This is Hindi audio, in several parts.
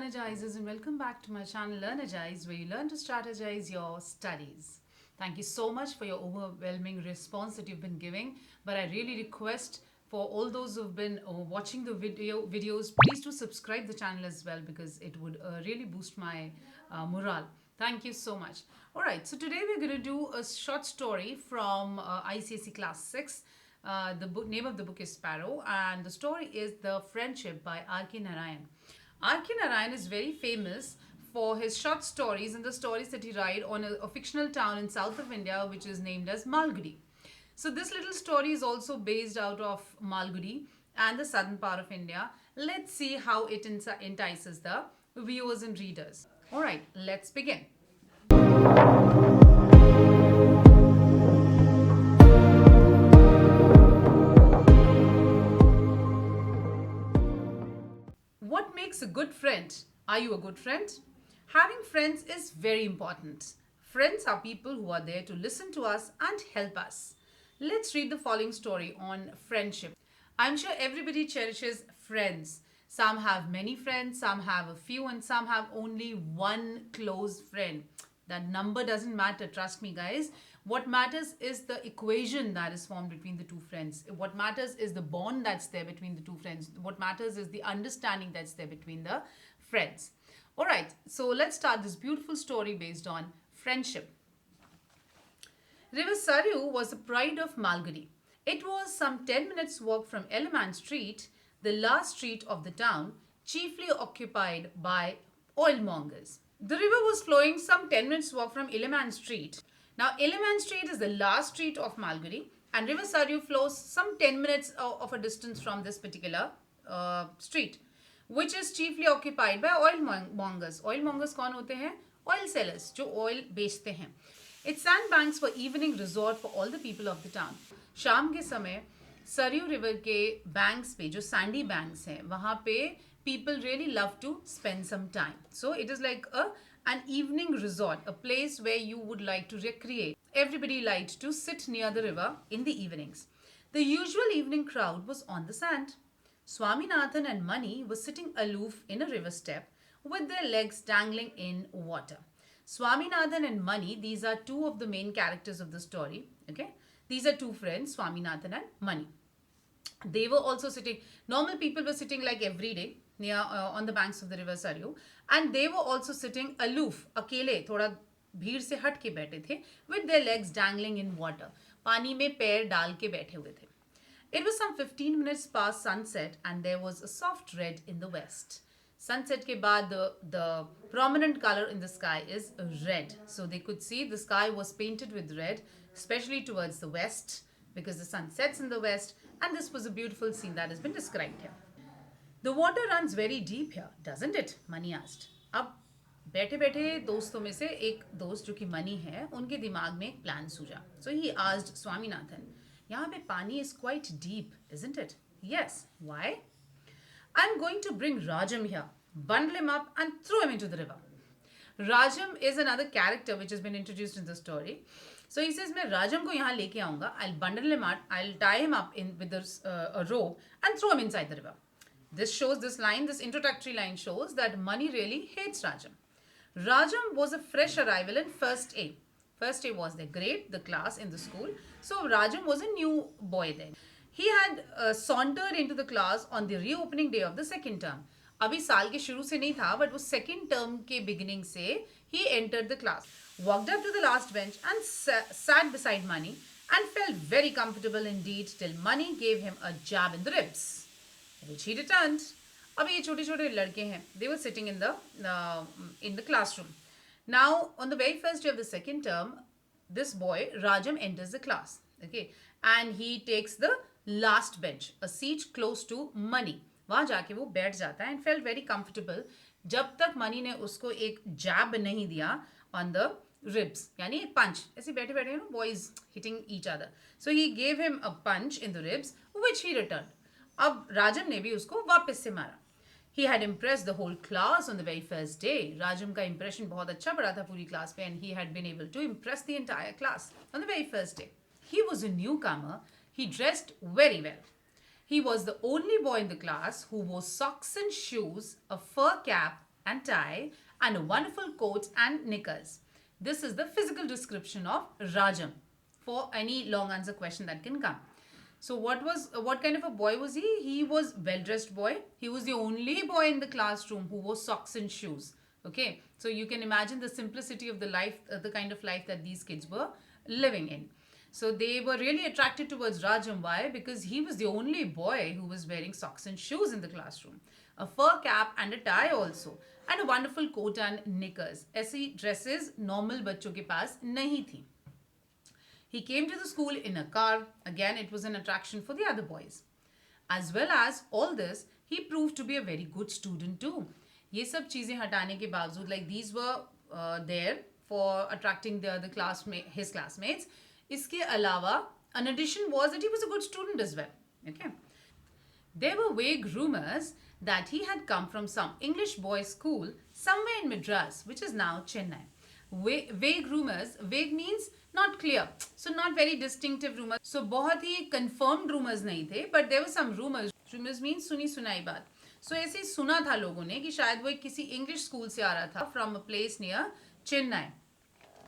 Learnergizers, and welcome back to my channel Learnergize, where you learn to strategize your studies. Thank you so much for your overwhelming response that you've been giving, but I really request for all those who've been watching the videos, please do subscribe the channel as well, because it would really boost my morale. Thank you so much. Alright, so today we're going to do a short story from ICSE class 6. Name of the book is Sparrow, and the story is The Friendship by R.K. Narayan. R.K. Narayan is very famous for his short stories and the stories that he write on a fictional town in south of India which is named as Malgudi. So this little story is also based out of Malgudi and the southern part of India. Let's see how it entices the viewers and readers. Alright, let's begin. What makes a good friend? Are you a good friend? Having friends is very important. Friends are people who are there to listen to us and help us. Let's read the following story on friendship. I'm sure everybody cherishes friends. Some have many friends, some have a few, and some have only one close friend. That number doesn't matter, trust me, guys. What matters is the equation that is formed between the two friends. What matters is the bond that's there between the two friends. What matters is the understanding that's there between the friends. Alright, so let's start this beautiful story based on friendship. River Saryu was the pride of Malgudi. It was some 10 minutes walk from Eleman Street, the last street of the town, chiefly occupied by oilmongers. The river was flowing some 10 minutes walk from Eleman Street. Now, Eleman Street is the last street of Malgudi, and River Saryu flows some 10 minutes of a distance from this particular street, which is chiefly occupied by oilmongers. Oilmongers कौन होते हैं? Oil sellers, जो oil बेचते हैं. Its sandbanks were evening resort for all the people of the town. शाम के समय सरयू रिवर के banks पे जो sandy banks हैं वहाँ पे people really love to spend some time. So it is like an evening resort, a place where you would like to recreate. Everybody liked to sit near the river in the evenings. The usual evening crowd was on the sand. Swaminathan and Mani were sitting aloof in a river step with their legs dangling in water. Swaminathan and Mani, these are two of the main characters of the story. Okay, these are two friends, Swaminathan and Mani. They were also sitting, normal people were sitting like every day near on the banks of the river Saryu, and they were also sitting aloof, अकेले, थोड़ा भीड़ से हट के बैठे थे, with their legs dangling in water, पानी में पैर डाल के बैठे हुए थे. It was some 15 minutes past sunset and there was a soft red in the west. Sunset के बाद the prominent color in the sky is red. So they could see the sky was painted with red, especially towards the west, because the sun sets in the west, and this was a beautiful scene that has been described here. The water runs very deep here, doesn't it? Mani asked. अब बैठे बैठे दोस्तों में से एक दोस्त जो कि मनी है उनके दिमाग में एक प्लान सूझा. So he asked Swaminathan, यहाँ पे पानी is quite deep, isn't it? Yes. Why? I'm going to bring Rajam here, bundle him up and throw him into the river. Rajam is another character which has been introduced in the story. So he says, मैं राजम को यहाँ लेके आऊँगा. I'll bundle him up, I'll tie him up in with a rope and throw him inside the river. This introductory line shows that Mani really hates Rajam. Rajam was a fresh arrival in first A. First A was their grade, the class in the school. So Rajam was a new boy then. He had sauntered into the class on the reopening day of the second term. अभी साल के शुरू से नहीं था, but वो second term के beginning से he entered the class, walked up to the last bench and sat beside Mani and felt very comfortable indeed till Mani gave him a jab in the ribs, which he returned. अब ये छोटे-छोटे लड़के हैं. They were sitting in the classroom. Now, on the very first day of the second term, this boy, Rajam, enters the class. Okay, and he takes the last bench, a seat close to Mani. वहाँ जाके वो बैठ जाता है and felt very comfortable जब तक मनी ने उसको एक जैब नहीं दिया on the ribs, यानी एक punch. ऐसे बैठे बैठे boys hitting each other. So he gave him a punch in the ribs, which he returned. अब राजम ने भी उसको वापस से मारा. He had impressed the whole class on the very first day. Rajam का impression बहुत अच्छा पड़ा था पूरी class पे, and he had been able to impress the entire class on the very first day. He was a newcomer. He dressed very well. He was the only boy in the class who wore socks and shoes, a fur cap and tie and a wonderful coat and knickers. This is the physical description of Rajam for any long answer question that can come. So what kind of a boy was he? He was well dressed boy. He was the only boy in the classroom who wore socks and shoes. Okay, so you can imagine the simplicity of the life, the kind of life that these kids were living in. So they were really attracted towards Rajam. Why? Because he was the only boy who was wearing socks and shoes in the classroom. A fur cap and a tie also. And a wonderful coat and knickers. ऐसी dresses normal बच्चों के पास नहीं थी. He came to the school in a car. Again, it was an attraction for the other boys. As well as all this, he proved to be a very good student too. ये सब चीज़ें हटाने के बावजूद, like these were there for attracting the other his classmates. इसके अलावा, an addition was that he was a good student as well. Okay. There were vague rumors that he had come from some English boys' school somewhere in Madras, which is now Chennai. Vague rumors, vague means not clear, so not very distinctive rumors. So बहुत ही confirmed rumors नहीं थे, but there were some rumors. Rumors means सुनी सुनाई बात. So ऐसे सुना था लोगों ने कि शायद वो किसी English school से आ रहा था from a place near Chennai.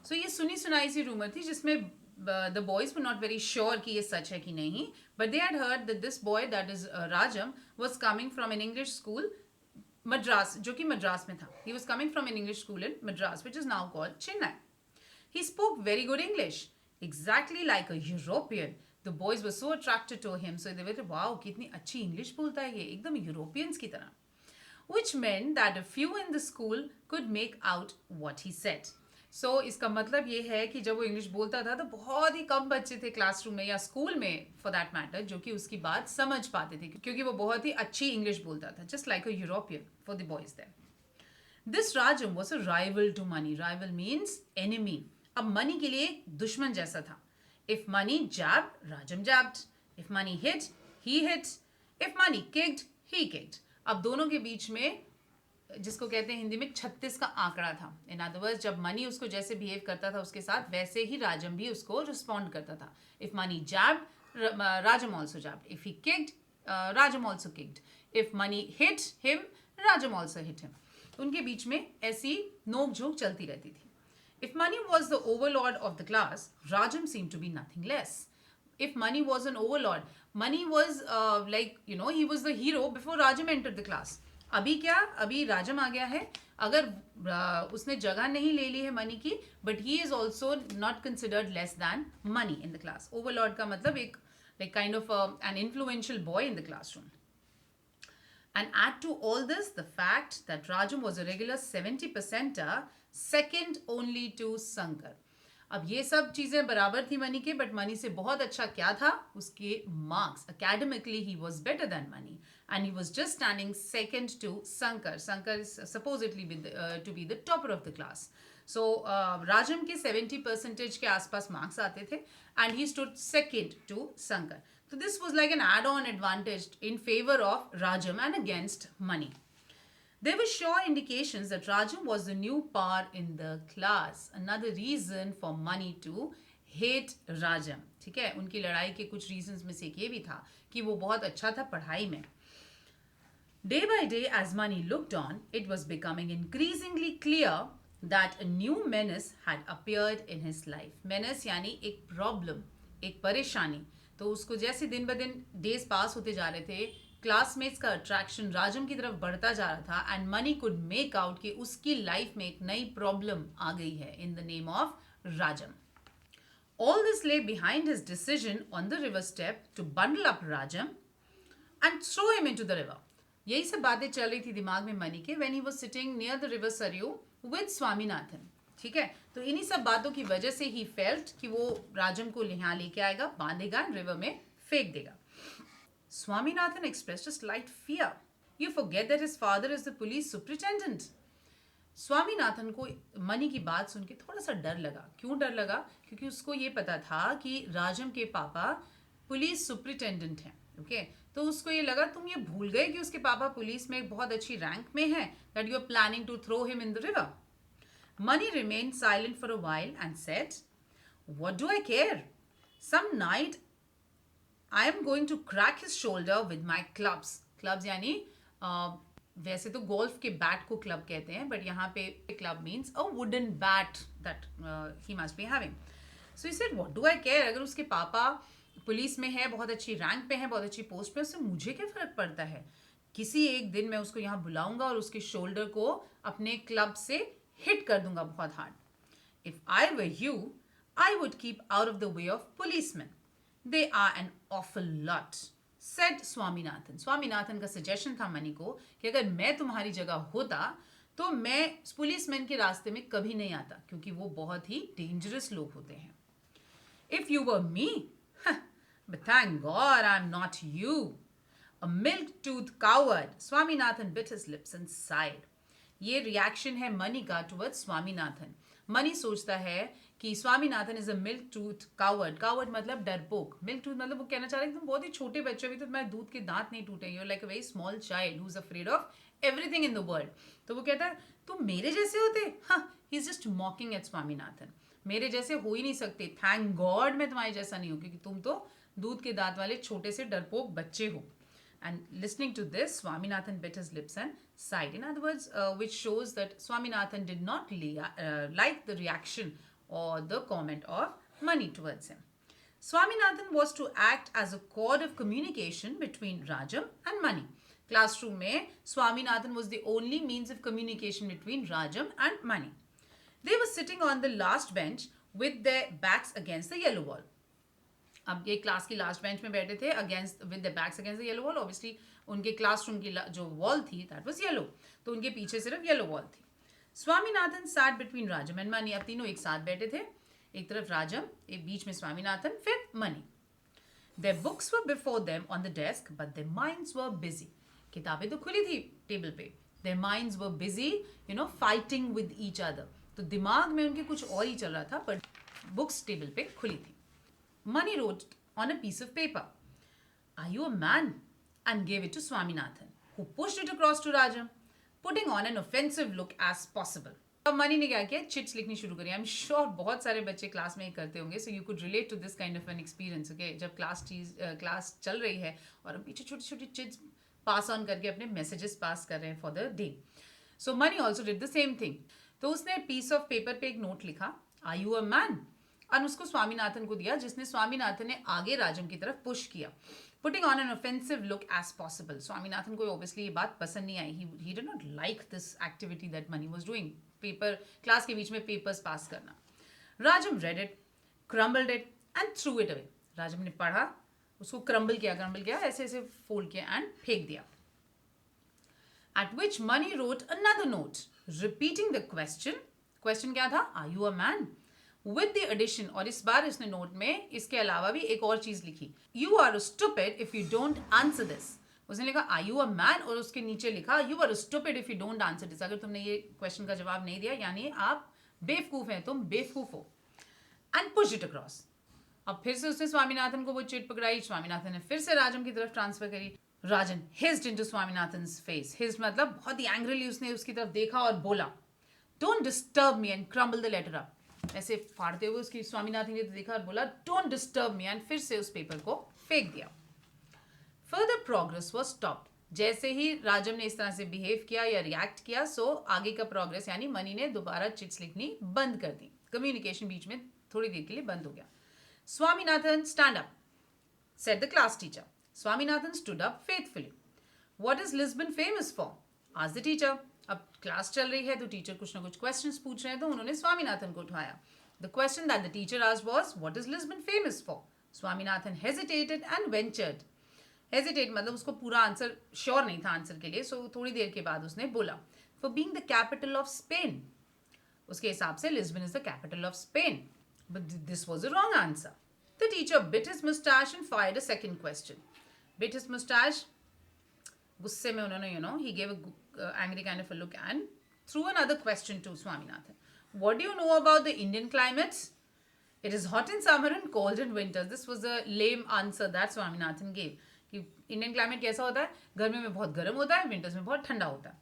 So ये सुनी सुनाई सी rumor थी जिसमें the boys were not very sure कि ये सच है कि नहीं, but they had heard that this boy, that is Rajam, was coming from an English school, Madras, जो कि मद्रास में था. He was coming from an English school in Madras, which is now called Chennai. He spoke very good English, exactly like a European. The boys were so attracted to him, so they were like, wow, कितनी अच्छी English बोलता है ये, एकदम Europeans की तरह. Which meant that a few in the school could make out what he said. So इसका मतलब ये है कि जब वो इंग्लिश बोलता था तो बहुत ही कम बच्चे थे क्लासरूम में या स्कूल में फॉर दैट मैटर जो कि उसकी बात समझ पाते थे क्योंकि वो बहुत ही अच्छी इंग्लिश बोलता था, just like a European for the boys there. This Rajam was a rival to Mani. Rival means enemy. अब मनी के लिए एक दुश्मन जैसा था. If Mani jabbed, Rajam jabbed. If Mani hit, he hit. If Mani kicked, he kicked. अब दोनों के बीच में जिसको कहते हैं हिंदी में 36 का आंकड़ा था. इन अदर वर्ड्स जब मनी उसको जैसे बिहेव करता था उसके साथ वैसे ही राजम भी उसको रिस्पॉन्ड करता था. If Mani jabbed, Rajam also jabbed. If he kicked, Rajam also kicked. If Mani hit him, Rajam also hit him. उनके बीच में ऐसी नोक झोंक चलती रहती थी. If Mani was the overlord of the class, Rajam seem to be nothing less. If money was an overlord, money was he was the hero before Rajam entered the class. अभी क्या, अभी राजम आ गया है. अगर उसने जगह नहीं ले ली है मनी की, but he is also not considered less than Mani in the class. Overlord का मतलब एक kind of an influential boy in the classroom. And add to all this the fact that Rajam was a regular 70%er, second only to Sankar. अब ये सब चीज़ें बराबर थी मनी के, बट मनी से बहुत अच्छा क्या था, उसके marks. Academically he was better than Mani and he was just standing second to Sankar. Sankar is supposedly to be the topper of the class. So Rajam के 70% के आसपास मार्क्स आते थे and he stood second to Sankar. So this was like an add-on advantage in favor of Rajam and against money. There were sure indications that Rajam was the new power in the class. Another reason for money to hate Rajam. ठीक है, उनकी लड़ाई के कुछ reasons में से एक ये भी था कि वो बहुत अच्छा था पढ़ाई में. Day by day, as money looked on, it was becoming increasingly clear that a new menace had appeared in his life. Menace यानी एक problem, एक परेशानी. तो उसको जैसे दिन ब दिन डेज पास होते जा रहे थे, क्लासमेट्स का अट्रैक्शन राजम की तरफ बढ़ता जा रहा था and money could make out कि उसकी लाइफ में एक नई प्रॉब्लम आ गई है in the name of Rajam. All this lay behind his decision on the river step to bundle up Rajam and throw him into the river. यही सब बातें चल रही थी दिमाग में मनी के when he was sitting near the river Saryu with Swaminathan. ठीक है, तो इन्हीं सब बातों की वजह से ही फेल्ट कि वो राजम को यहाँ लेके आएगा, बांधेगा, रिवर में फेंक देगा. Swaminathan expressed a slight fear. You forget that his father is the police superintendent. Swaminathan को मनी की बात सुन के थोड़ा सा डर लगा. क्यों डर लगा? क्योंकि उसको ये पता था कि राजम के पापा पुलिस सुपरिटेंडेंट हैं. ओके, तो उसको ये लगा तुम ये भूल गए कि उसके पापा पुलिस में एक बहुत अच्छी रैंक में है, that you are planning to throw him in the river. Money remained silent for a while and said, "What do I care? Some night I am going to crack his shoulder with my clubs." Clubs यानी वैसे तो गोल्फ के बैट को क्लब कहते हैं, बट यहाँ पे club means a wooden bat that he must be having. So he said what do I care, अगर उसके पापा पुलिस में है, बहुत अच्छी रैंक पे है, बहुत अच्छी पोस्ट पे, उससे मुझे क्या फर्क पड़ता है. किसी एक दिन मैं उसको यहाँ बुलाऊंगा और उसके शोल्डर को अपने क्लब से हिट कर दूंगा बहुत hard. If I were you, I would keep out of the way of policeman. They are an awful lot, said Swaminathan. Swaminathan का सजेशन था मनी को कि अगर मैं तुम्हारी जगह होता तो मैं पुलिसमैन के रास्ते में कभी नहीं आता, क्योंकि वो बहुत ही डेंजरस लोग होते हैं. If you were me, but thank God I'm not you. A milk-toothed coward. Swaminathan bit his lips and sighed. ये रिएक्शन है मनी का टुवर्ड्स स्वामीनाथन. मनी सोचता है कि Swaminathan is a milk tooth coward. Coward मतलब डरपोक. मिल्क टूथ मतलब वो कहना चाह रहे हैं तुम बहुत ही छोटे बच्चे, भी तो तुम्हारे दूध के दांत नहीं टूटे. You are like a very small child who is afraid of everything in the world. तो वो कहता है तुम मेरे जैसे होते. हाँ, he is just mocking at Swaminathan. मेरे जैसे हो ही नहीं सकते. थैंक गॉड मैं तुम्हारे जैसा नहीं हूँ, क्योंकि तुम तो दूध के दांत वाले छोटे से डरपोक बच्चे हो. And listening to this, Swaminathan bit his lips and sighed. In other words, which shows that Swaminathan did not like the reaction or the comment of Mani towards him. Swaminathan was to act as a cord of communication between Rajam and Mani. Classroom में Swaminathan was the only means of communication between Rajam and Mani. They were sitting on the last bench with their backs against the yellow wall. अब ये क्लास की लास्ट बेंच में बैठे थे against with the backs against the yellow wall. Obviously उनके क्लासरूम की जो वॉल थी दैट वाज येलो, तो उनके पीछे सिर्फ येलो वॉल थी. Swaminathan sat between Rajam and Mani. अब तीनों एक साथ बैठे थे, एक तरफ राजम, एक बीच में स्वामीनाथन, फिर money. Their books were before them on the desk but their minds were busy. किताबें तो खुली थी टेबल पे, their minds were busy fighting with each other. तो दिमाग में उनके कुछ और ही चल रहा था, बट बुक्स टेबल पे खुली थी. Mani wrote on a piece of paper, "Are you a man?" and gave it to Swaminathan, who pushed it across to Rajam, putting on an offensive look as possible. अब मनी ने क्या किया, चिट्स लिखनी शुरू करी. आई एम श्योर बहुत सारे बच्चे क्लास में ही करते होंगे, so you could relate to this kind of an experience. Okay, जब क्लास चल रही है और हम पीछे छोटी छोटी चिट्स पास ऑन करके अपने मैसेजेस पास कर रहे हैं for the day. So money also did the same thing. तो उसने पीस ऑफ पेपर पे एक नोट लिखा, "आर यू अ मैन?" और उसको स्वामीनाथन को दिया, जिसने स्वामीनाथन ने आगे राजम की तरफ पुश किया. Putting on an offensive look as possible. Swaminathan को ऑब्वियसली ये बात पसंद नहीं आई. He did not like this activity that Mani was doing. Paper class के बीच में पेपर्स पास करना. Rajam read it, crumbled it and threw it away. Rajam ने पढ़ा, उसको क्रम्बल किया, ऐसे ऐसे फोल्ड किया एंड फेंक दिया. At which Mani wrote another note repeating the question. Question क्या था, are you a man, with the addition. और इस बार इसने नोट में इसके अलावा भी एक और चीज लिखी, you are stupid if you don't answer this. उसने लिखा आर यू अ मैन और उसके नीचे लिखा you are stupid if you don't answer this. अगर तुमने ये क्वेश्चन का जवाब नहीं दिया यानी आप बेवकूफ हैं, तुम बेवकूफ हो. And push it across. अब फिर से उसने स्वामीनाथन को वो चिट पकड़ाई. स्वामीनाथन ने फिर से राजम की तरफ ट्रांसफर करी. राजन हिज्ड इनटू स्वामीनाथन्स फेस. हिज्ड मतलब बहुत ही एंग्रीली उसने उसकी तरफ देखा और बोला, don't disturb me and crumble the letter up. ऐसे फाड़ते हुए उसकी स्वामीनाथन ने देखा और बोला, डोंट डिस्टर्ब मी, एंड फिर से उस पेपर को फेंक दिया. Further progress was stopped. जैसे ही राजम ने इस तरह से बिहेव किया या रिएक्ट किया, सो आगे का प्रोग्रेस यानी मनी ने दोबारा चिट्स लिखनी बंद कर दी. कम्युनिकेशन बीच में थोड़ी देर के लिए बंद हो गया. Swaminathan stand up, said the class teacher. Swaminathan stood up faithfully. What is Lisbon famous for? asked the teacher. अब क्लास चल रही है तो टीचर कुछ ना कुछ क्वेश्चंस पूछ रहे हैं, तो उन्होंने स्वामीनाथन को उठाया. The question that the teacher asked was, what is Lisbon famous for? Swaminathan hesitated and ventured. Hesitate मतलब उसको पूरा आंसर श्योर नहीं था आंसर के लिए, सो थोड़ी देर के बाद उसने बोला, for being the capital of Spain. उसके हिसाब से Lisbon is the capital of Spain. But this was a wrong answer. The teacher bit his mustache and fired a second question. Bit his mustache, गुस्से में उन्होंने he gave a angry kind of a look and threw another question to Swaminathan. What do you know about the Indian climates? It is hot in summer and cold in winter. This was a lame answer that Swaminathan gave. कि इंडियन क्लाइमेट कैसा होता है, गर्मी में बहुत गर्म होता है, विंटर्स में बहुत ठंडा होता है.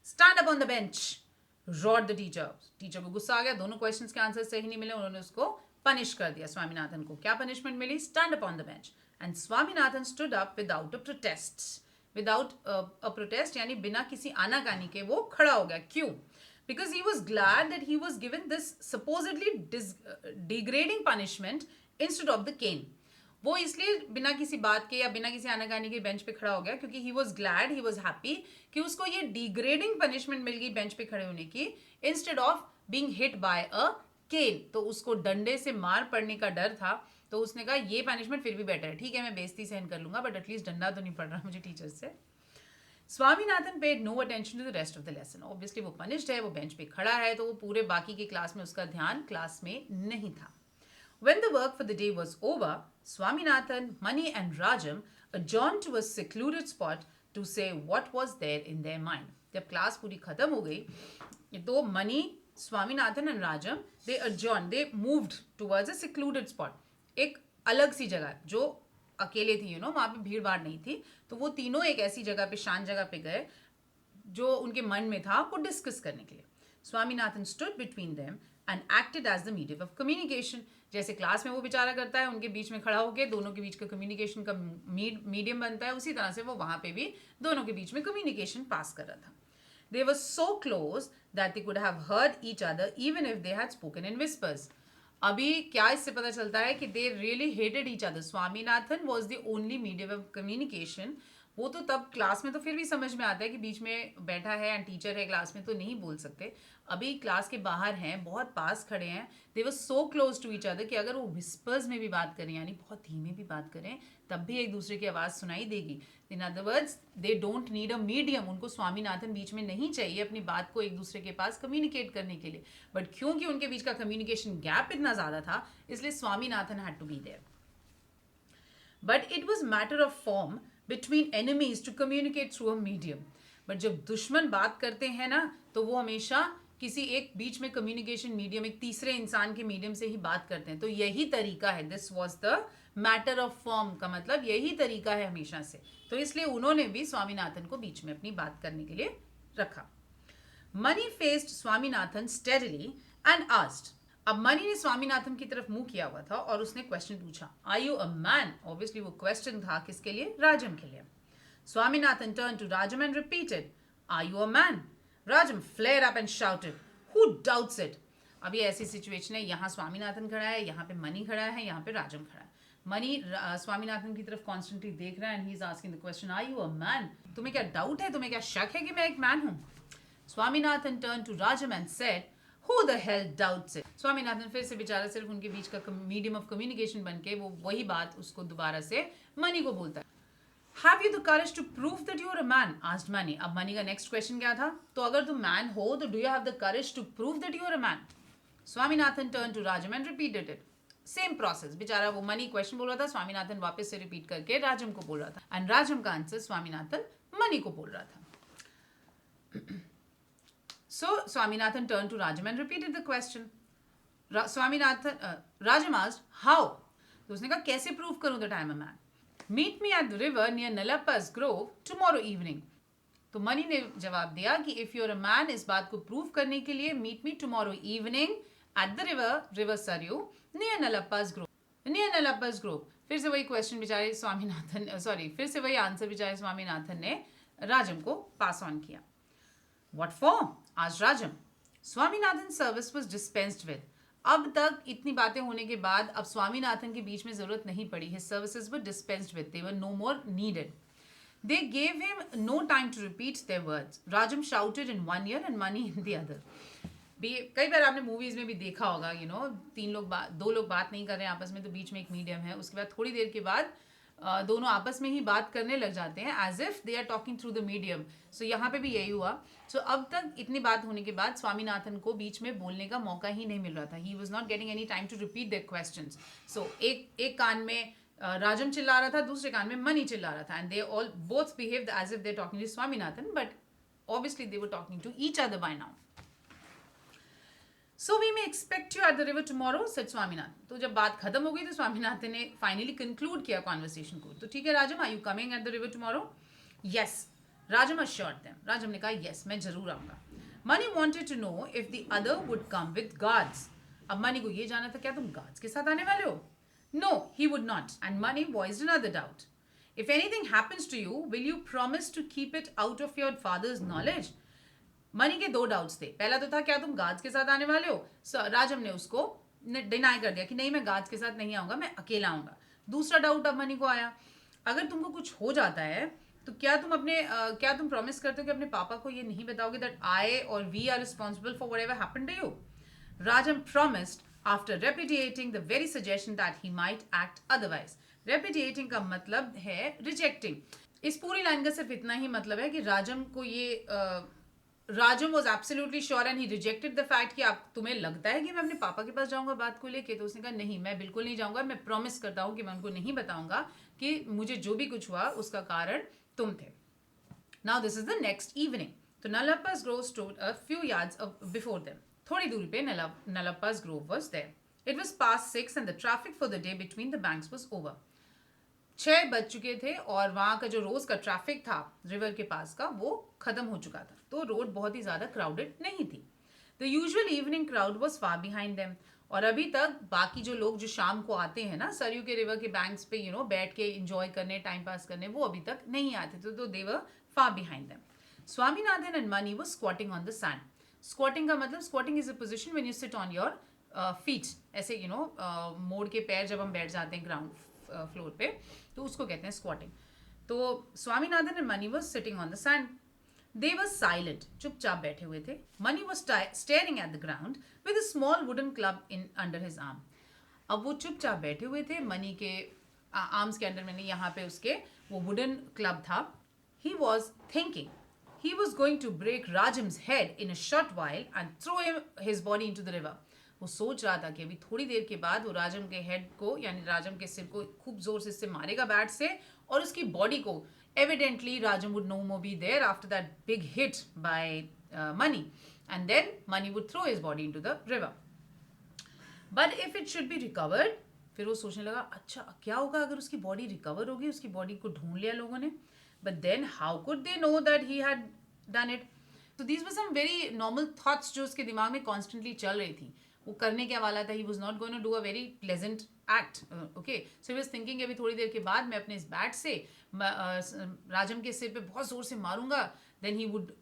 Stand up on the bench, roared the teacher. Teacher को गुस्सा आ गया, दोनों क्वेश्चंस के आंसर सही नहीं मिले, उन्होंने उसको पनिश कर दिया. स्वामीनाथन को क्या पनिशमेंट मिली? Stand up on the bench. And Swaminathan stood up without a protest. Without a protest, यानी बिना किसी आनाकानी के वो खड़ा हो गया. क्यों? Because he was glad that he was given this supposedly degrading punishment instead of the cane. वो इसलिए बिना किसी बात के या बिना किसी आनाकानी के बेंच पे खड़ा हो गया क्योंकि ही was glad, he was happy कि उसको ये डिग्रेडिंग पनिशमेंट मिल गई बेंच पे खड़े होने की, instead of being hit by a cane. तो उसको डंडे से मार पड़ने का डर था, तो उसने कहा ये पनिशमेंट फिर भी बेटर है. ठीक है, मैं बेइज्जती सहन कर लूंगा, बट एटलीस्ट डंडा तो नहीं पड़ रहा मुझे टीचर से. Swaminathan paid no attention to the rest of the lesson. Obviously वो पनिश्ड है, वो बेंच पे खड़ा है, तो वो पूरे बाकी की क्लास में उसका ध्यान क्लास में नहीं था. When the work for the day was over, Swaminathan, Mani and Rajam adjourned to a secluded spot to say what was there in their mind. जब क्लास पूरी खत्म हो गई तो money, Swaminathan and Rajam they adjourned, they moved towards a secluded spot. एक अलग सी जगह जो अकेले थी, वहां पे भीड़ भाड़ नहीं थी, तो वो तीनों एक ऐसी जगह पे, शांत जगह पे गए जो उनके मन में था, वो डिस्कस करने के लिए. Swaminathan stood between them and acted as the medium of communication. जैसे क्लास में वो बेचारा करता है, उनके बीच में खड़ा होकर दोनों के बीच का कम्युनिकेशन का मीडियम बनता है, उसी तरह से वो वहां पे भी दोनों के बीच में कम्युनिकेशन पास कर रहा था. They were so close that they could have heard each other even if they had spoken in whispers. अभी क्या इससे पता चलता है कि they really hated each other. Swaminathan was the only medium of communication. वो तो तब क्लास में तो फिर भी समझ में आता है कि बीच में बैठा है एंड टीचर है क्लास में, तो नहीं बोल सकते. अभी क्लास के बाहर हैं, बहुत पास खड़े हैं. They were so close to each other कि अगर वो विस्पर्स में भी बात करें, यानी बहुत धीमे भी बात करें, तब भी एक दूसरे की आवाज़ सुनाई देगी. In other words, they don't need a medium. उनको स्वामीनाथन बीच में नहीं चाहिए अपनी बात को एक दूसरे के पास कम्युनिकेट करने के लिए. बट क्योंकि उनके बीच का कम्युनिकेशन गैप इतना ज़्यादा था, इसलिए Swaminathan had to be there. But it was matter of form between enemies to communicate through a medium. But जब दुश्मन बात करते हैं ना, तो वो हमेशा किसी एक बीच में कम्युनिकेशन मीडियम, एक तीसरे इंसान के मीडियम से ही बात करते हैं. तो यही तरीका है. This was the matter of form का मतलब यही तरीका है हमेशा से. तो इसलिए उन्होंने भी स्वामीनाथन को बीच में अपनी बात करने के लिए रखा. Money faced Swaminathan steadily and asked. अब मनी ने स्वामीनाथन की तरफ मुंह किया हुआ था और उसने क्वेश्चन पूछा, are you a man? Obviously वो क्वेश्चन था किसके लिए? राजम के लिए. Swaminathan turn to Rajam and repeated, are you a man? Rajam flare up and shouted, who doubts it? अब ये ऐसी सिचुएशन है, यहाँ स्वामीनाथन खड़ा है, यहाँ पे मनी खड़ा है, यहाँ पे राजम खड़ा है. मनी स्वामीनाथन की तरफ कॉन्स्टेंटली देख रहा है and he is asking the question, are you a man? तुम्हें क्या डाउट है, तुम्हें क्या शक है कि मैं एक मैन हूँ? Swaminathan turn to Rajam and said, Who the hell doubts it? Swaminathan फिर से बेचारा सिर्फ उनके बीच का मीडियम ऑफ कम्युनिकेशन बन के वो वही बात उसको दोबारा से मनी को बोलता है. Have you the courage to prove that you are a man? asked Mani. अब मनी का नेक्स्ट क्वेश्चन क्या था? तो अगर तुम मैन हो तो do you have the courage to prove that you are a man? Swaminathan turned to Rajam and repeated it. Same process. बेचारा वो मनी क्वेश्चन बोल रहा था, स्वामीनाथन वापस से रिपीट करके राजम को बोल रहा था, एंड राजम का आंसर स्वामीनाथन मनी को बोल रहा था. So Swaminathan turned to Rajam and repeated the question. Rajam asked, how? तो उसने कहा कैसे प्रूव करूं that I am a man? Meet me at the river near Nalappa's grove tomorrow evening. तो मनी ने जवाब दिया कि if you're a man, इस बात को प्रूव करने के लिए meet me tomorrow evening at the river Saryu near Nalappa's grove. Near Nalappa's grove. फिर से वही क्वेश्चन बेचारे फिर से वही आंसर बेचारे स्वामीनाथन ने राजम को पास ऑन किया. What for? asked Rajam. Swaminathan's service was dispensed with. अब तक इतनी बातें होने के बाद अब स्वामीनाथन के बीच में जरूरत नहीं पड़ी. His services were dispensed with. They were no more needed. They gave him no time to repeat their words. Rajam shouted in one ear and Mani in the other. कई बार आपने मूवीज में भी देखा होगा, दो लोग बात नहीं कर रहे हैं आपस में, तो बीच में एक मीडियम है, उसके बाद थोड़ी देर के बाद दोनों आपस में ही बात करने लग जाते हैं as if they are talking through the medium. So यहाँ पे भी यही हुआ. सो अब तक इतनी बात होने के बाद स्वामीनाथन को बीच में बोलने का मौका ही नहीं मिल रहा था. He was not getting any time to repeat their questions. So एक कान में राजम चिल्ला रहा था, दूसरे कान में मनी चिल्ला रहा था, and they all both behaved as if they are talking to Swaminathan, but obviously they were talking to each other by now. So we may expect you at the river tomorrow, said Swaminathan. तो जब बात खत्म हो गई तो स्वामीनाथन ने फाइनली कंक्लूड किया कॉन्वर्सेशन को. तो ठीक है Rajam, are you coming at the river tomorrow? Yes, Rajam assured them. Rajam ने कहा यस, मैं जरूर आऊंगा. Mani wanted to know if the other would come with guards. अब मनी को ये जानना था क्या तुम गार्ड्स के साथ आने वाले हो? No, he would not. And Mani voiced another doubt. If anything happens to you, will you promise to keep it out of your father's knowledge? Money के दो डाउट्स थे. पहला तो था क्या तुम गार्ड्स के साथ आने वाले हो. राजम ने उसको डिनाई कर दिया कि नहीं, मैं गार्ड्स के साथ नहीं आऊंगा, मैं अकेला आऊंगा. दूसरा डाउट अब मनी को आया, अगर तुमको कुछ हो जाता है तो क्या तुम प्रॉमिस करते हो कि अपने पापा को ये नहीं बताओगे दैट आई और we are responsible for whatever happened to you. Rajam promised after repudiating the very suggestion that he might act otherwise. Repudiating का मतलब है rejecting. इस पूरी लाइन का सिर्फ इतना ही मतलब है कि राजम को ये राजम was absolutely sure and he rejected the fact कि आप तुम्हें लगता है कि मैं अपने पापा के पास जाऊंगा बात को लेके. तो उसने कहा नहीं, मैं बिल्कुल नहीं जाऊंगा, मैं प्रॉमिस करता हूं कि मैं उनको नहीं बताऊंगा कि मुझे जो भी कुछ हुआ उसका कारण तुम थे. Now this is the next evening. तो Nalappa's grove stood a few yards before them. थोड़ी दूरी पे Nalappa's grove was there. It was past 6 and the traffic for the day between the banks was over. 6 बज चुके थे और वहाँ का जो रोज का ट्रैफिक था रिवर के पास का वो खत्म हो चुका था. तो रोड बहुत ही ज़्यादा क्राउडेड नहीं थी. The usual evening crowd was far behind them. और अभी तक बाकी जो लोग जो शाम को आते हैं ना सरयू के रिवर के बैंक्स पे बैठ के इंजॉय करने, टाइम पास करने, वो अभी तक नहीं आते थे. तो they were far behind them. Swaminathan and Mani was squatting on the sand. Squatting का मतलब squatting is a position when you sit on your feet. ऐसे मोड़ के पैर जब हम बैठ जाते हैं ग्राउंड फ्लोर पे तो उसको कहते हैं स्क्वाटिंग. तो Swaminathan and Mani was sitting on the sand. They were silent. चुपचाप बैठे हुए थे. Money was staring at the ground with a small wooden club in under his arm. अब वो चुपचाप बैठे हुए थे. मनी के आर्म्स के अंडर मैंने यहाँ पे उसके वो वुडन क्लब था. He was thinking. He was going to break Rajam's head in a short while and throw his body into the river. वो सोच रहा था कि अभी थोड़ी देर के बाद वो राजम के हेड को यानी राजम के सिर को खूब जोर से इससे मारेगा बैट से और उसकी बॉडी को evidently Rajam would no more be there after that big hit by Mani, and then Mani would throw his body into the river. But if it should be recovered, फिर वो सोचने लगा अच्छा क्या होगा अगर उसकी बॉडी रिकवर होगी, उसकी बॉडी को ढूंढ लिया लोगों ने. But then how could they know that he had done it? So these were some very normal thoughts जो उसके दिमाग में constantly चल रही थी. वो करने क्या वाला था. He was not going to do a very pleasant act. Okay, so he was thinking अभी थोड़ी देर के बाद मैं अपने इस बैट से राजम के सिर पे बहुत जोर से मारूंगा, then he would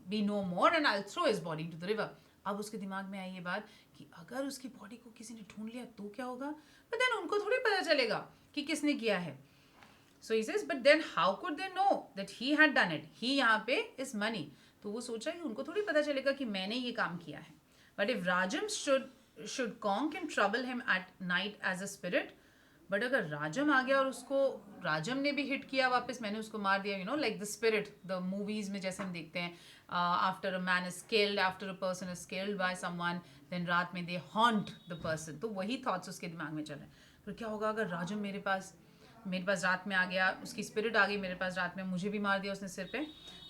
be no more and I'll throw his body into the river. अब उसके दिमाग में आई ये बात कि अगर उसकी बॉडी को किसी ने ढूंढ लिया तो क्या होगा. But then उनको थोड़ी पता चलेगा कि किसने किया है. So he says, but then how could they know that he had done it? He यहाँ पे is Mani. तो वो सोच रहा है कि उनको थोड़ी पता चलेगा कि मैंने ये काम किया है. But if Rajam should conk and trouble him at night as a spirit, but अगर राजम आ गया और उसको राजम ने भी हिट किया वापस, मैंने उसको मार दिया, like the spirit the movies में जैसे हम देखते हैं after a man is killed, after a person is killed by someone, then रात में दे हॉन्ट द पर्सन. तो वही थॉट्स उसके दिमाग में चल रहे हैं. तो क्या होगा अगर राजम मेरे पास रात में आ गया, उसकी स्पिरिट आ गई मेरे पास रात में, मुझे भी मार दिया उसने सिर पे.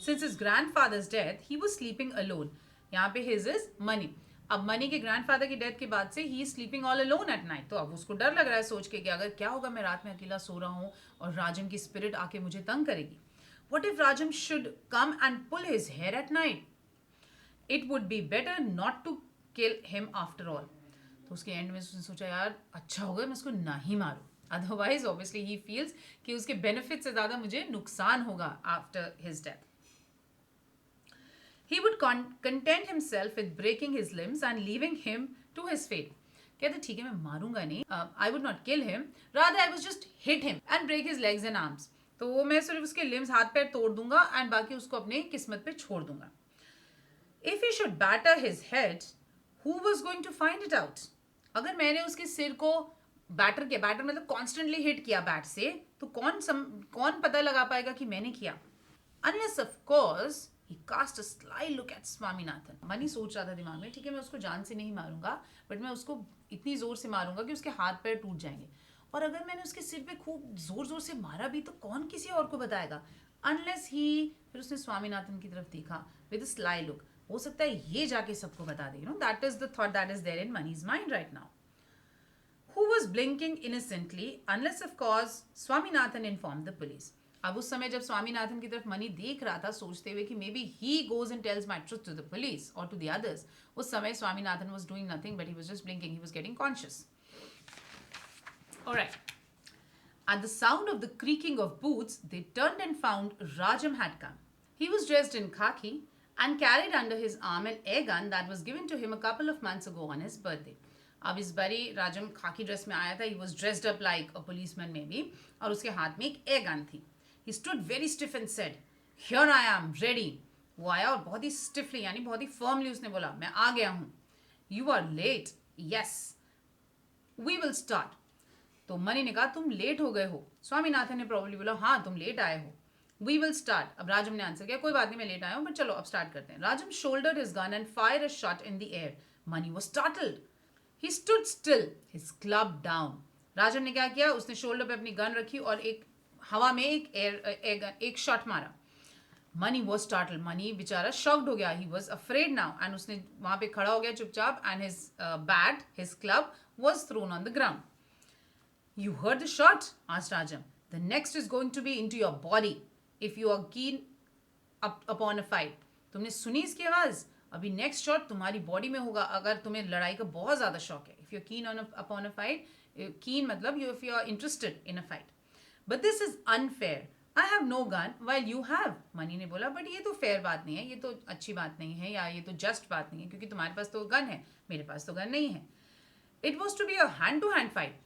Since his grandfathers death he was sleeping alone. यहाँ पे हिज इज मनी. अब मनी के ग्रैंडफादर की डेथ के बाद से he is sleeping all alone at night. तो अब उसको डर लग रहा है सोच के कि अगर क्या होगा मैं रात में अकेला सो रहा हूँ और राजम की स्पिरिट आके मुझे तंग करेगी. What if Rajam should come and pull his hair at night? It would be better not to kill him after all. तो उसके एंड में उसने सोचा यार अच्छा होगा मैं उसको ना ही मारूं, अदरवाइज ऑब्वियसली ही फील्स कि उसके बेनिफिट से ज़्यादा मुझे नुकसान होगा after his death. He would content himself with breaking his limbs and leaving him to his fate. कहते ठीक है मैं मारूंगा नहीं, I would not kill him, rather I would just hit him and break his legs and arms. तो वो मैं सिर्फ उसके लिम्स हाथ पैर तोड़ दूंगा एंड बाकी उसको अपने किस्मत पे छोड़ दूंगा. If he should batter his head, who was going to find it out? अगर मैंने उसके सिर को बैटर मतलब कॉन्स्टेंटली हिट किया बैट से, तो कौन पता लगा पाएगा कि मैंने किया. Unless of course he cast a sly look at Swaminathan. Money सोच रहा था दिमाग में ठीक है मैं उसको जान से नहीं मारूंगा, बट मैं उसको इतनी जोर से मारूंगा कि उसके हाथ पैर टूट जाएंगे. और अगर मैंने उसके सिर पे खूब जोर जोर से मारा भी तो कौन किसी और को बताएगा. अनलेस ही, फिर उसने स्वामीनाथन की तरफ देखा विद अ स्लाई लुक. हो सकता है ये जाके सबको बता दे. That is the thought that is there in Mani's mind right now. Who was blinking innocently unless of course Swaminathan informed the police. अब उस समय जब स्वामीनाथन की तरफ मनी देख रहा था सोचते हुए कि maybe he goes and tells my truth to the police और टू द अदर्स, उस समय Swaminathan was doing nothing but he was just blinking, he was getting conscious. Alright, At the sound of the creaking of boots, they turned and found Rajam had come. He was dressed in khaki and carried under his arm an air gun that was given to him a couple of months ago on his birthday. अब इस बारी राजम खाकी ड्रेस में आया था. He was dressed up like a policeman maybe. और उसके हाथ में एक एयर गन थी. He stood very stiff and said, "Here I am, ready." वो आया और बहुत ही स्टिफली यानी बहुत ही फर्मली उसने बोला, मैं आ गया हूँ. You are late. Yes. We will start. तो मनी ने कहा तुम लेट हो गए हो. स्वामीनाथन ने प्रॉब्ली बोला हाँ तुम लेट आए हो. We will start. अब राजम ने आंसर किया कोई बात नहीं मैं लेट आया हूँ बट चलो अब स्टार्ट करते हैं. राजम shouldered his gun and fire a shot in the air. Money was startled. He stood still, his club down. राजम ने क्या किया, उसने शोल्डर पे अपनी गन रखी और एक हवा में एक शॉट मारा. Money was startled. मनी बेचारा शॉक्ड हो गया. He was afraid now and उसने वहां पे खड़ा हो गया चुपचाप and his bat his club was throne on the ground. You heard the shot? Asked Rajam. The next is going to be into your body if you are keen upon a fight. तुमने सुनी इसकी आवाज़? अभी नेक्स्ट शॉट तुम्हारी बॉडी में होगा अगर तुम्हें लड़ाई का बहुत ज़्यादा शौक है. If you are keen upon a fight, keen मतलब if you are interested in a fight. But this is unfair. I have no gun while you have. Mani ने बोला बट ये तो फेयर बात नहीं है, ये तो अच्छी बात नहीं है या ये तो जस्ट बात नहीं है क्योंकि तुम्हारे पास तो गन है, मेरे पास तो गन नहीं है. It was to be a hand to hand fight.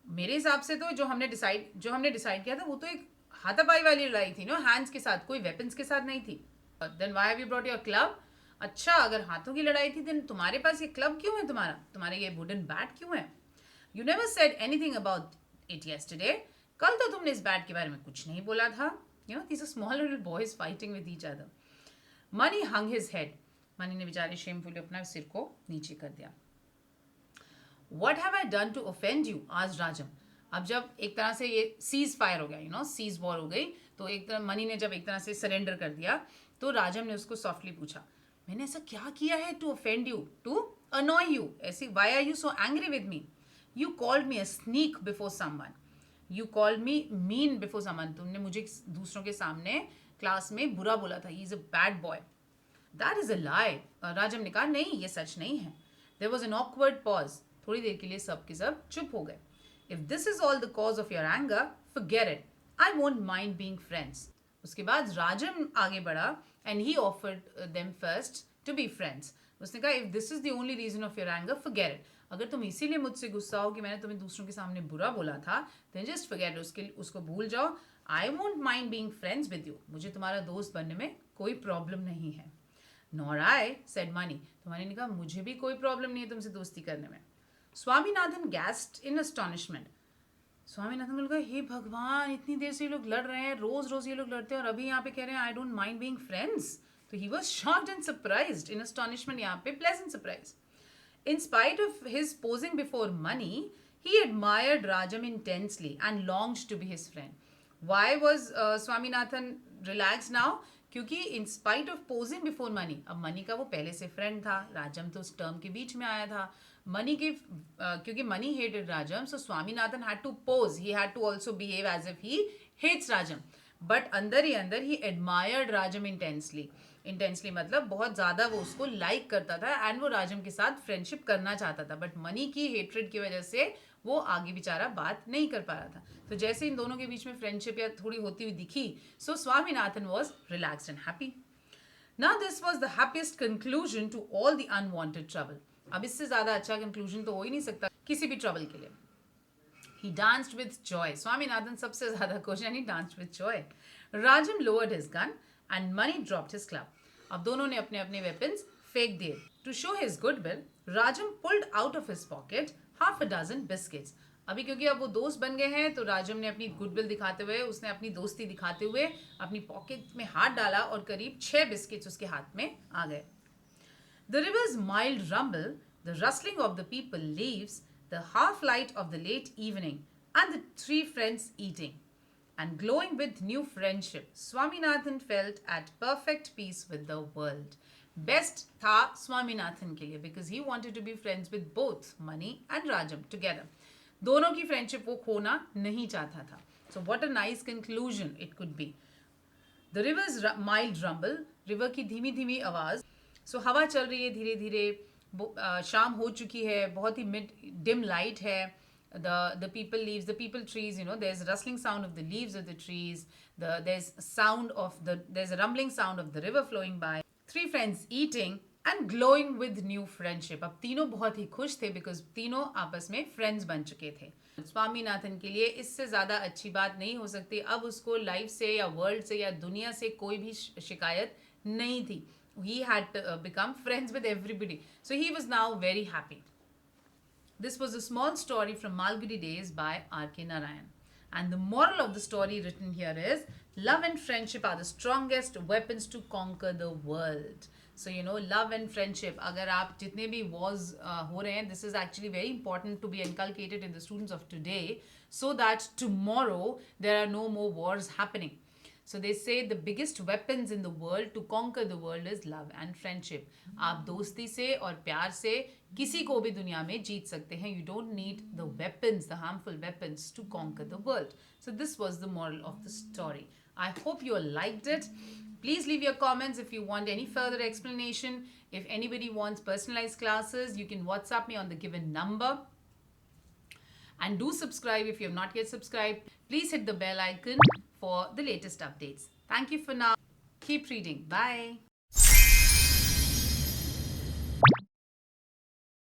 मेरे हिसाब से तो जो हमने डिसाइड किया था वो तो एक हाथापाई वाली लड़ाई थी, नो हैंड्स के साथ, कोई वेपन्स के साथ नहीं थी. Then why have you brought your club? अच्छा अगर हाथों की लड़ाई थी देन तुम्हारे पास ये क्लब क्यों है, तुम्हारे ये वुडन बैट क्यों है? You never said anything about it yesterday. कल तो तुमने इस बैट के बारे में कुछ नहीं बोला था. You know these are small little boys fighting with each other. Mani hung his head. Mani ने बेचारे शेमफुली अपना सिर को नीचे कर दिया. What have I done to offend you? asked Rajam. अब जब एक तरह से ये सीज फायर हो गया, यू नो सीज वॉर हो गई, तो एक तरह मनी ने जब एक तरह से सरेंडर कर दिया तो राजम ने उसको सॉफ्टली पूछा मैंने ऐसा क्या किया है to offend you, to annoy you, ऐसी why are you so angry with me? You called me a sneak before someone. You called me mean before someone. तुमने मुझे दूसरों के सामने क्लास में बुरा बोला था. He is a bad boy. That is a lie. Rajam ने कहा नहीं ये सच नहीं है. There was an awkward pause. थोड़ी देर के लिए सब के सब चुप हो गए. If this is all the cause of your anger forget it. I won't mind being friends. उसके बाद राजम आगे बढ़ा and he offered them first to be friends. उसने कहा if this is the only reason of your anger forget it. अगर तुम इसीलिए मुझसे गुस्सा हो कि मैंने तुम्हें दूसरों के सामने बुरा बोला था देन जस्ट फॉरगेट इट. उसको भूल जाओ. आई won't mind being friends with you. मुझे तुम्हारा दोस्त बनने में कोई प्रॉब्लम नहीं है. Nor I said money. तो मनी ने कहा मुझे भी कोई प्रॉब्लम नहीं है तुमसे दोस्ती करने में. Swaminathan gasped in astonishment. Swaminathan बोल गए हे भगवान इतनी देर से ये लोग लड़ रहे हैं, रोज रोज ये लोग लड़ते हैं और अभी यहाँ पे कह रहे हैं I don't mind being friends. तो he was shocked and surprised. In astonishment यहाँ पे pleasant surprise. In spite of his posing before Mani, he admired Rajam intensely and longed to be his friend. Why was Swaminathan relaxed now? क्योंकि in spite of posing before money, अब मनी का वो पहले से फ्रेंड था, राजम तो उस टर्म के बीच में आया था. मनी के क्योंकि Mani hated Rajam so Swaminathan had to pose, he had to also behave as if he hates Rajam. But अंदर ही एडमायर्ड राजम इंटेंसली मतलब बहुत ज़्यादा वो उसको लाइक करता था एंड वो राजम के साथ फ्रेंडशिप करना चाहता था. बट मनी की हेट्रेड की वजह से वो आगे बेचारा बात नहीं कर पा रहा था. तो जैसे इन दोनों के बीच में फ्रेंडशिप या थोड़ी होती हुई दिखी so Swaminathan was relaxed and happy. Now this was the happiest conclusion to all the unwanted trouble. अब इससे ज़्यादा अच्छा कंक्लूजन तो हो ही नहीं सकता किसी भी ट्रबल के लिए. He danced with joy. Swaminathan सबसे ज़्यादा खुश यानी danced with joy. Rajam lowered his gun and Mani dropped his club. अब दोनों ने अपने अपने weapons फेंक दिए. To show his goodwill, Rajam pulled out of his pocket half a dozen biscuits. अभी क्योंकि अब वो दोस्त बन गए हैं तो राजम ने अपनी गुडविल दिखाते हुए, उसने अपनी दोस्ती दिखाते हुए अपनी पॉकेट में हाथ डाला और करीब 6 बिस्किट्स उसके हाथ में आ गए. The river's mild rumble, the rustling of the people leaves, the half light of the late evening, and the three friends eating. And glowing with new friendship, Swaminathan felt at perfect peace with the world. Best था स्वामीनाथन के लिए because he wanted to be friends with both Mani and Rajam together. दोनों की फ्रेंडशिप वो खोना नहीं चाहता था. So what a nice conclusion it could be. The river's mild rumble, river की धीमी धीमी आवाज़. So हवा चल रही है धीरे धीरे, शाम हो चुकी है, बहुत ही मिड डिम लाइट है, the people leaves, the people trees, there's rustling sound of the leaves of the trees, there's a rumbling sound of the river flowing by, three friends eating and glowing with new friendship. अब तीनों बहुत ही खुश थे बिकॉज तीनों आपस में फ्रेंड्स बन चुके थे. स्वामीनाथन के लिए इससे ज़्यादा अच्छी बात नहीं हो सकती. अब उसको लाइफ से या वर्ल्ड से या दुनिया से कोई भी शिकायत नहीं थी. He had become friends with everybody. So he was now very happy. This was a small story from Malgudi Days by R.K. Narayan. And the moral of the story written here is love and friendship are the strongest weapons to conquer the world. So, love and friendship. अगर आप जितने भी wars हो रहे हैं, this is actually very important to be inculcated in the students of today so that tomorrow there are no more wars happening. So they say the biggest weapons in the world to conquer the world is love and friendship. आप दोस्ती से और प्यार से किसी को भी दुनिया में जीत सकते हैं. You don't need the weapons, the harmful weapons to conquer the world. So this was the moral of the story. I hope you all liked it. Please leave your comments if you want any further explanation. If anybody wants personalized classes, you can WhatsApp me on the given number. And do subscribe if you have not yet subscribed. Please hit the bell icon for the latest updates. Thank you for now. Keep reading. Bye.